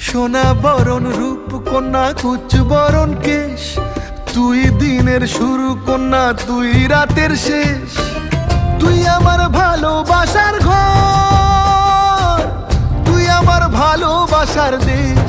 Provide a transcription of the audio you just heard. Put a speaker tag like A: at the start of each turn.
A: সোনা বরণ রূপ কন্যা কুচ বরণ কেশ, তুই দিনের শুরু কন্যা তুই রাতের শেষ। তুই আমার ভালোবাসার ঘর, তুই আমার ভালোবাসার দেশ।